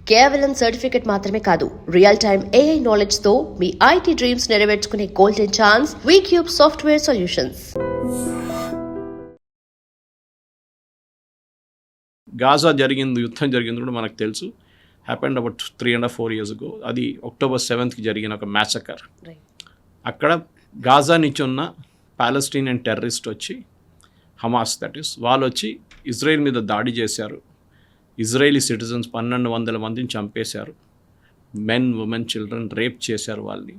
కేవలం సర్టిఫికెట్ మాత్రమే కాదు, రియల్ టైమ్ AI నాలెడ్జ్ తో మీ IT డ్రీమ్స్ నెరవేర్చుకునే golden chance Vcube software solutions. Gaza యుద్ధం జరిగింది కూడా మనకు తెలుసు. Happened about 3.5 years ago. అది October 7th జరిగిన ఒక మ్యాసకర్. అక్కడ గాజా నుంచి ఉన్న పాలస్టీనియన్ టెర్రరిస్ట్ వచ్చి హమాస్, దట్ ఈస్ వాళ్ళు వచ్చి ఇజ్రాయెల్ మీద దాడి చేశారు. ఇజ్రాయేలీ సిటిజన్స్ 1200 మందిని చంపేశారు. మెన్, ఉమెన్, చిల్డ్రన్ రేప్ చేశారు వాళ్ళని.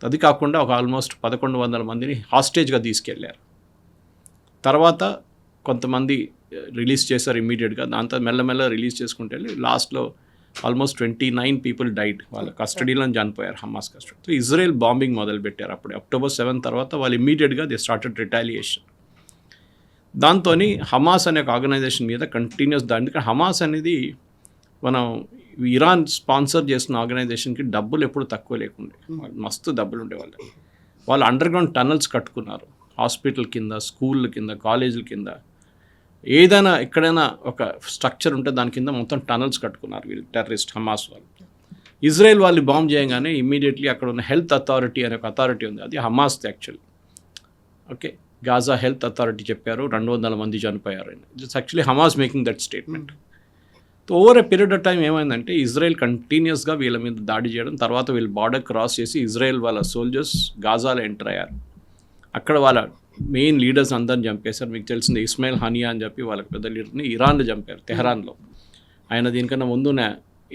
అది కాకుండా ఒక ఆల్మోస్ట్ 1100 మందిని హాస్టేజ్గా తీసుకెళ్లారు. తర్వాత కొంతమంది రిలీజ్ చేశారు ఇమ్మీడియట్గా. దాంతో మెల్లమెల్ల రిలీజ్ చేసుకుంటే వెళ్ళి లాస్ట్లో ఆల్మోస్ట్ 29 people డైడ్. వాళ్ళ కస్టడీలో చనిపోయారు, Hamas custody. So Israel bombing మొదలుపెట్టారు. అప్పుడు October 7 తర్వాత వాళ్ళు ఇమ్మీడియట్గా దే స్టార్టెడ్ రిటాలియేషన్. దాంతో హమాస్ అనే ఒక ఆర్గనైజేషన్ మీద కంటిన్యూస్ దాడి. ఎందుకంటే హమాస్ అనేది మనం ఇరాన్ స్పాన్సర్ చేసిన ఆర్గనైజేషన్కి డబ్బులు ఎప్పుడు తక్కువ లేకుండే, మస్తు డబ్బులు ఉండేవాళ్ళు. వాళ్ళు అండర్ గ్రౌండ్ టనల్స్ కట్టుకున్నారు, హాస్పిటల్ కింద, స్కూళ్ళ కింద, కాలేజీల కింద. ఏదైనా ఎక్కడైనా ఒక స్ట్రక్చర్ ఉంటే దాని కింద మొత్తం టనల్స్ కట్టుకున్నారు వీళ్ళు టెర్రరిస్ట్ హమాస్ వాళ్ళు. ఇజ్రాయెల్ వాళ్ళు బాంబ్ చేయగానే ఇమ్మీడియట్లీ అక్కడ ఉన్న హెల్త్ అథారిటీ అనే ఒక అథారిటీ ఉంది, అది హమాస్ది actually. Okay, Gaza health authority చెప్పారు 200 మంది చనిపోయారు. It's actually Hamas making that statement. Over a period of time ఏమైందంటే ఇజ్రాయెల్ కంటిన్యూస్గా వీళ్ళ మీద దాడి చేయడం, తర్వాత వీళ్ళు బార్డర్ క్రాస్ చేసి ఇజ్రాయెల్ వాళ్ళ సోల్జర్స్ గాజాలో ఎంటర్ అయ్యారు. అక్కడ వాళ్ళ మెయిన్ లీడర్స్ అందరిని చంపేశారు. మీకు తెలిసింది ఇస్మాయిల్ హనియా అని చెప్పి వాళ్ళకి పెద్ద లీడర్ని ఇరాన్లో చంపారు, తెహరాన్లో. ఆయన దీనికన్నా ముందునే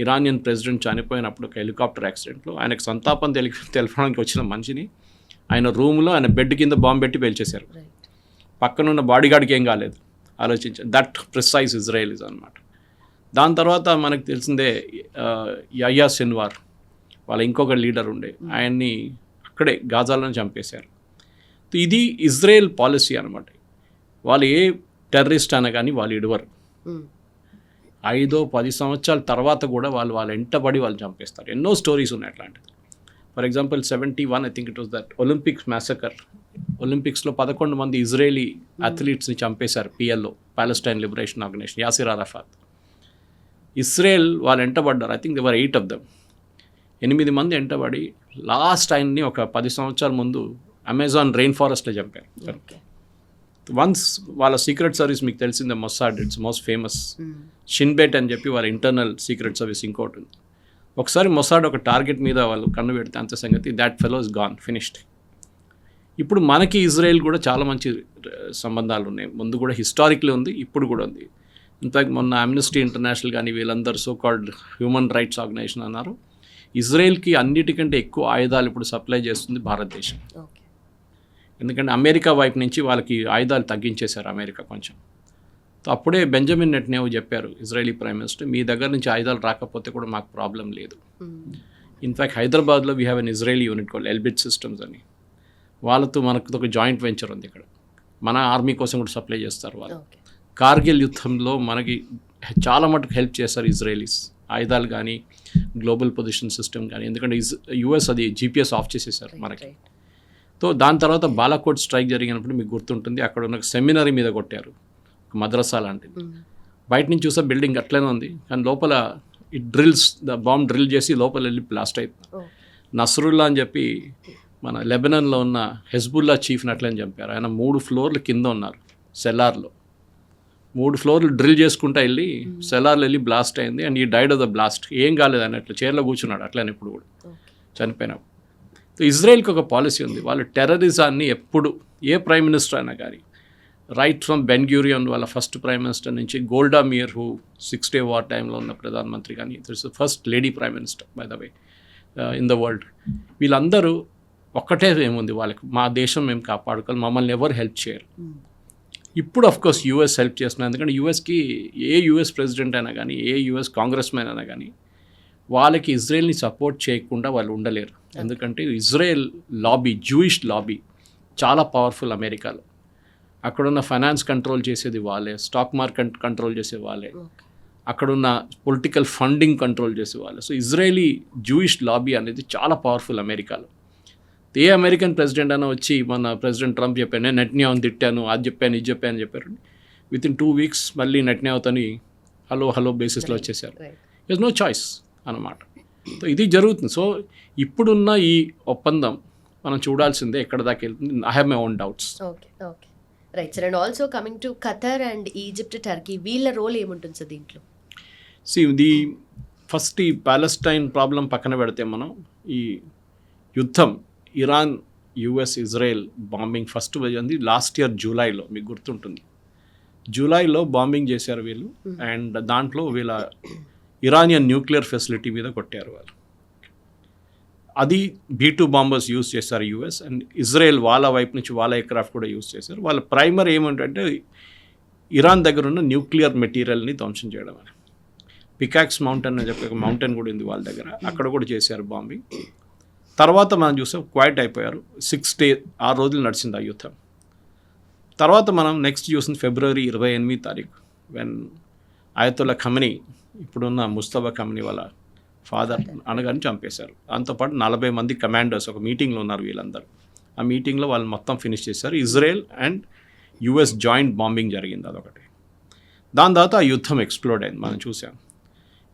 ఇరానియన్ ప్రెసిడెంట్ చనిపోయినప్పుడు ఒక హెలికాప్టర్ యాక్సిడెంట్లో ఆయనకు సంతాపం తెలపడానికి వచ్చిన మనిషిని ఆయన రూమ్లో ఆయన బెడ్ కింద బాంబు పెట్టి పేల్చేశారు. పక్కనున్న బాడీగార్డ్కి ఏం కాలేదు. ఆలోచించారు. దట్ ప్రిసైజ్ ఇజ్రాయెలీస్ అనమాట. దాని తర్వాత మనకు తెలిసిందే యహ్యా సిన్వార్ వాళ్ళ ఇంకొక లీడర్ ఉండే, ఆయన్ని అక్కడే గాజాలోనే చంపేశారు. ఇది ఇజ్రాయెల్ పాలసీ అనమాట. వాళ్ళు ఏ టెర్రరిస్ట్ అయినా కానీ వాళ్ళు ఇడవరు. 5-10 సంవత్సరాల తర్వాత కూడా వాళ్ళు ఎంటబడి వాళ్ళు చంపేస్తారు. ఎన్నో స్టోరీస్ ఉన్నాయి అట్లాంటిది. For example 71 I think it was that Olympics massacre. ఒలింపిక్స్లో 11 మంది ఇజ్రాయేలీ అథ్లీట్స్ని చంపేశారు PLO, Palestine liberation organisation, Yasser Arafat. Israel వాళ్ళు ఎంటబడ్డారు. I think they were 8 of them. 8 మంది ఎంటబడి లాస్ట్ ఆయన్ని ఒక 10 సంవత్సరాల ముందు అమెజాన్ రెయిన్ ఫారెస్ట్లో చంపారు. వన్స్ వాళ్ళ సీక్రెట్ సర్వీస్ మీకు తెలిసిందే, Mossad, it's most famous. Shin Bet అని చెప్పి వాళ్ళ ఇంటర్నల్ సీక్రెట్ సర్వీస్ ఇంకోటి ఉంది. ఒకసారి మొసాడ్ ఒక టార్గెట్ మీద వాళ్ళు కన్ను పెడితే అంత సంగతి, that fellow is gone, finished. ఇప్పుడు మనకి ఇజ్రాయెల్ కూడా చాలా మంచి సంబంధాలు ఉన్నాయి. ముందు కూడా హిస్టారిక్లీ ఉంది, ఇప్పుడు కూడా ఉంది. ఇన్ఫాక్ట్ మొన్న అమ్నెస్టీ ఇంటర్నేషనల్ కానీ వీళ్ళందరూ so called human rights organisation అన్నారు, ఇజ్రాయెల్కి అన్నిటికంటే ఎక్కువ ఆయుధాలు ఇప్పుడు సప్లై చేస్తుంది భారతదేశం. ఎందుకంటే అమెరికా వైపు నుంచి వాళ్ళకి ఆయుధాలు తగ్గించేశారు అమెరికా కొంచెం. అప్పుడే బెంజమిన్ నెటన్యాహు చెప్పారు, ఇజ్రాయలీ ప్రైమ్ మినిస్టర్, మీ దగ్గర నుంచి ఆయుధాలు రాకపోతే కూడా మాకు ప్రాబ్లం లేదు. ఇన్ఫ్యాక్ట్ హైదరాబాద్లో we have an Israeli unit called Elbit systems అని. వాళ్ళతో మనకు ఒక జాయింట్ వెంచర్ ఉంది ఇక్కడ. మన ఆర్మీ కోసం కూడా సప్లై చేస్తారు వాళ్ళు. కార్గిల్ యుద్ధంలో మనకి చాలా మటుకు హెల్ప్ చేస్తారు ఇజ్రాయలీస్, ఆయుధాలు కానీ, గ్లోబల్ పొజిషన్ సిస్టమ్ కానీ. ఎందుకంటే US అది GPS ఆఫ్ చేసేసారు మనకి. సో దాని తర్వాత బాలాకోట్ స్ట్రైక్ జరిగినప్పుడు మీకు గుర్తుంటుంది, అక్కడ ఉన్న సెమినరీ మీద కొట్టారు, మద్రసా లాంటిది. బయట నుంచి చూస్తే బిల్డింగ్ అట్లనే ఉంది, కానీ లోపల బాంబ్ డ్రిల్ చేసి లోపల వెళ్ళి బ్లాస్ట్ అవుతుంది. నస్రుల్లా అని చెప్పి మన లెబనాన్లో ఉన్న హెజ్బుల్లా చీఫ్ని అట్లని చంపారు. ఆయన 3 floors కింద ఉన్నారు సెల్లార్లో. 3 floors డ్రిల్ చేసుకుంటా వెళ్ళి సెల్లార్లో వెళ్ళి బ్లాస్ట్ అయింది. అండ్ ఈ డైడ్ ఆఫ్ ద బ్లాస్ట్. ఏం కాలేదు అని అట్లా చైర్లో కూర్చున్నాడు అట్లనే ఇప్పుడు కూడా చనిపోయినప్పుడు. ఇజ్రాయెల్కి ఒక పాలసీ ఉంది, వాళ్ళు టెర్రరిజాన్ని ఎప్పుడు ఏ ప్రైమ్ మినిస్టర్ అయినా కానీ, రైట్ ఫ్రమ్ బెన్ గ్యూరియన్ వాళ్ళ ఫస్ట్ ప్రైమ్ మినిస్టర్ నుంచి గోల్డా మీర్ హూ 6 day war టైంలో ఉన్న ప్రధానమంత్రి కానీ, it's first lady prime minister by the way in the world. వీళ్ళందరూ ఒక్కటే ఏముంది వాళ్ళకి, మా దేశం మేము కాపాడుకోవాలి, మమ్మల్ని ఎవరు హెల్ప్ చేయరు. ఇప్పుడు అఫ్కోర్స్ US హెల్ప్ చేస్తున్నారు. ఎందుకంటే USకి ఏ US ప్రెసిడెంట్ అయినా కానీ, ఏ US కాంగ్రెస్ మ్యాన్ అయినా కానీ వాళ్ళకి ఇజ్రాయెల్ని సపోర్ట్ చేయకుండా వాళ్ళు ఉండలేరు. ఎందుకంటే ఇజ్రాయెల్ లాబీ, జూయిష్ లాబీ చాలా పవర్ఫుల్ అమెరికాలో. అక్కడున్న ఫైనాన్స్ కంట్రోల్ చేసేది వాళ్ళే, స్టాక్ మార్కెట్ కంట్రోల్ చేసే వాళ్ళే, అక్కడున్న పొలిటికల్ ఫండింగ్ కంట్రోల్ చేసే వాళ్ళే. సో ఇజ్రాయలీ జూయిష్ లాబీ అనేది చాలా పవర్ఫుల్ అమెరికాలో. ఏ అమెరికన్ ప్రెసిడెంట్ అయినా వచ్చి మన ప్రెసిడెంట్ ట్రంప్ చెప్పాను, నేను నెటన్యాహుని తిట్టాను, అది చెప్పాను, ఇది చెప్పాను చెప్పారు. విత్ ఇన్ 2 weeks మళ్ళీ నెటన్యాహుతోని హలో బేసిస్లో వచ్చేసారు. Is no choice. అన్నమాట. సో ఇది జరుగుతుంది. సో ఇప్పుడున్న ఈ ఒప్పందం మనం చూడాల్సిందే ఎక్కడ దాకా వెళ్తుంది. I have my own doubts. Okay okay right sir. And also coming to Qatar and Egypt, Turkey, వీళ్ళ రోల్ ఏముంటుంది సార్ దీంట్లో? ఇది ఫస్ట్ ఈ ప్యాలెస్టైన్ ప్రాబ్లం పక్కన పెడితే మనం ఈ యుద్ధం Iran, US, Israel bombing first జరిగింది లాస్ట్ ఇయర్ జూలైలో. మీకు గుర్తుంటుంది, జూలైలో బాంబింగ్ చేశారు వీళ్ళు. అండ్ దాంట్లో వీళ్ళ ఇరానియన్ న్యూక్లియర్ ఫెసిలిటీ మీద కొట్టారు వాళ్ళు. అది B-2 బాంబర్స్ యూజ్ చేశారు యుఎస్. అండ్ ఇజ్రాయెల్ వాళ్ళ వైపు నుంచి వాళ్ళ ఎయిర్క్రాఫ్ట్ కూడా యూజ్ చేశారు. వాళ్ళ ప్రైమర్ ఏమంటే ఇరాన్ దగ్గర ఉన్న న్యూక్లియర్ మెటీరియల్ని ధ్వంసం చేయడం అని. పికాక్స్ మౌంటైన్ అని చెప్పి ఒక మౌంటైన్ కూడా ఉంది వాళ్ళ దగ్గర, అక్కడ కూడా చేశారు బాంబింగ్. తర్వాత మనం చూసాం క్వైట్ అయిపోయారు. 6 days 6 రోజులు నడిచింది ఆ యుద్ధం. తర్వాత మనం నెక్స్ట్ చూసింది ఫిబ్రవరి 28 వెన్ ఆయతుల్లా ఖమనీ, ఇప్పుడున్న ముస్తఫా ఖమనీ వాళ్ళ ఫాదర్ అనగానే చంపేశారు. దాంతోపాటు 40 మంది కమాండర్స్ ఒక మీటింగ్లో ఉన్నారు వీళ్ళందరూ. ఆ మీటింగ్లో వాళ్ళు మొత్తం ఫినిష్ చేశారు. Israel and US joint bombing జరిగింది అదొకటి. దాని తర్వాత ఆ యుద్ధం ఎక్స్ప్లోడ్ అయింది, మనం చూసాం.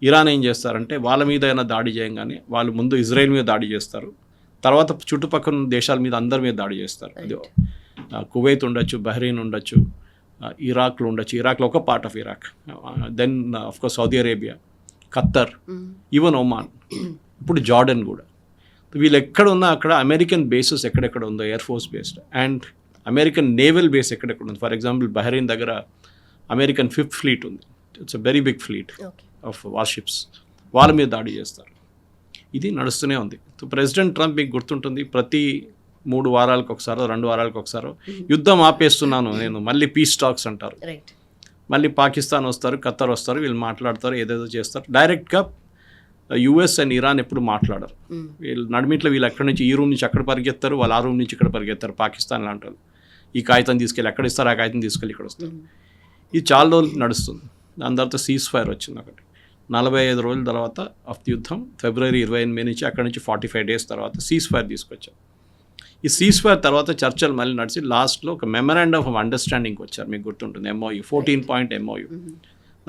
ఇరాన్ ఏం చేస్తారంటే వాళ్ళ మీద అయినా దాడి చేయగానే వాళ్ళు ముందు ఇజ్రాయెల్ మీద దాడి చేస్తారు, తర్వాత చుట్టుపక్కల ఉన్న దేశాల మీద అందరి మీద దాడి చేస్తారు. అది కువైత్ ఉండొచ్చు, బహ్రెయిన్ ఉండొచ్చు, ఇరాక్లో ఉండొచ్చు, ఇరాక్లో ఒక part of Iraq, then of course Saudi Arabia, Qatar, even Oman, ఇప్పుడు జార్డన్ కూడా. వీళ్ళు ఎక్కడ ఉన్నా అక్కడ అమెరికన్ బేసెస్ ఎక్కడెక్కడ ఉందో air force bases and American naval base ఎక్కడెక్కడ ఉంది. ఫర్ ఎగ్జాంపుల్ బహ్రెయిన్ దగ్గర అమెరికన్ 5th ఫ్లీట్ ఉంది. It's a very big fleet of warships. వాళ్ళ మీద దాడి చేస్తారు. ఇది నడుస్తూనే ఉంది. సో ప్రెసిడెంట్ ట్రంప్ మీకు గుర్తుంటుంది, ప్రతి 3 వారాలకు ఒకసారో 2 వారాలకు ఒకసారో యుద్ధం ఆపేస్తున్నాను నేను, మళ్ళీ పీస్ టాక్స్ అంటారు. మళ్ళీ పాకిస్తాన్ వస్తారు, ఖత్తర్ వస్తారు, వీళ్ళు మాట్లాడతారు, ఏదేదో చేస్తారు. డైరెక్ట్గా యుఎస్ అండ్ ఇరాన్ ఎప్పుడు మాట్లాడరు. వీళ్ళు నడిమిట్లో వీళ్ళు ఎక్కడి నుంచి ఈ రూమ్ నుంచి అక్కడ పరిగెత్తారు, వాళ్ళు ఆ రూమ్ నుంచి ఇక్కడ పరిగెత్తారు. పాకిస్తాన్ లాంటి వాళ్ళు ఈ కాగితం తీసుకెళ్ళి అక్కడ ఇస్తారు, ఆ కాగితం తీసుకెళ్ళి ఇక్కడ వస్తారు. ఇది చాలా రోజులు నడుస్తుంది. దాని తర్వాత సీజ్ ఫైర్ వచ్చింది ఒకటి 45 రోజుల తర్వాత ఆఫ్ యుద్ధం. ఫిబ్రవరి 28 నుంచి అక్కడ నుంచి 45 days తర్వాత సీజ్ ఫైర్ తీసుకొచ్చారు. ఈ సీజ్ ఫైర్ తర్వాత చర్చలు మళ్ళీ నడిచి లాస్ట్లో ఒక మెమరాండమ్ ఆఫ్ అండర్స్టాండింగ్కి వచ్చారు. మీకు గుర్తుంటుంది, MOU 14-point MOU.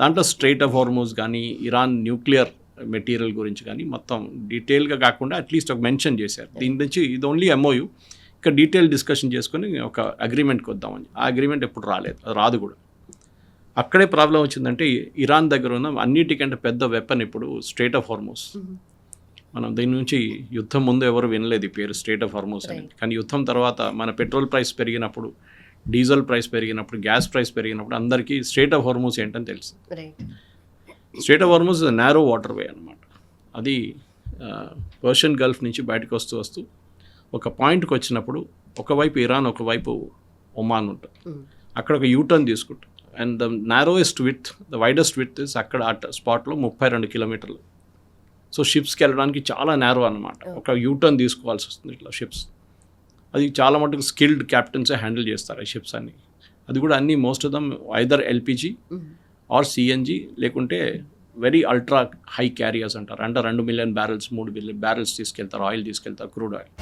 దాంట్లో స్ట్రైట్ ఆఫ్ హార్మోజ్ కానీ ఇరాన్ న్యూక్లియర్ మెటీరియల్ గురించి కానీ మొత్తం డీటెయిల్గా కాకుండా అట్లీస్ట్ ఒక మెన్షన్ చేశారు. దీని నుంచి ఇది ఓన్లీ MOU, ఇంకా డీటెయిల్ డిస్కషన్ చేసుకొని ఒక అగ్రిమెంట్కి వద్దామని. ఆ అగ్రిమెంట్ ఎప్పుడు రాలేదు, అది రాదు కూడా. అక్కడే ప్రాబ్లం వచ్చిందంటే ఇరాన్ దగ్గర ఉన్న అన్నిటికంటే పెద్ద వెపన్ ఇప్పుడు స్ట్రైట్ ఆఫ్ హార్మోజ్. మనం దీని నుంచి యుద్ధం ముందు ఎవరు వినలేదు ఈ పేరు స్ట్రైట్ ఆఫ్ హార్మోజ్ అని. కానీ యుద్ధం తర్వాత మన పెట్రోల్ ప్రైస్ పెరిగినప్పుడు, డీజిల్ ప్రైస్ పెరిగినప్పుడు, గ్యాస్ ప్రైస్ పెరిగినప్పుడు అందరికీ స్ట్రైట్ ఆఫ్ హార్మోజ్ ఏంటని తెలుసు. Strait of Hormuz narrow waterway అనమాట. అది పర్షియన్ గల్ఫ్ నుంచి బయటకు వస్తూ వస్తూ ఒక పాయింట్కి వచ్చినప్పుడు ఒకవైపు ఇరాన్, ఒకవైపు ఒమాన్ ఉంటుంది. అక్కడ ఒక యూటర్న్ తీసుకుంటాం. And the narrowest width, the widest width is అక్కడ ఆ స్పాట్లో 32 kilometers. సో షిప్స్కి వెళ్ళడానికి చాలా నేరో అనమాట. ఒక యూటర్న్ తీసుకోవాల్సి వస్తుంది ఇట్లా షిప్స్. అది చాలా మటుకు స్కిల్డ్ క్యాప్టెన్సే హ్యాండిల్ చేస్తారు ఆ షిప్స్ అన్నీ. అది కూడా అన్నీ most of them either LPG or CNG, లేకుంటే వెరీ అల్ట్రా హై క్యారియర్స్ అంటారు. అంటే 2 million barrels 3 billion barrels తీసుకెళ్తారు, ఆయిల్ తీసుకెళ్తారు, క్రూడ్ ఆయిల్.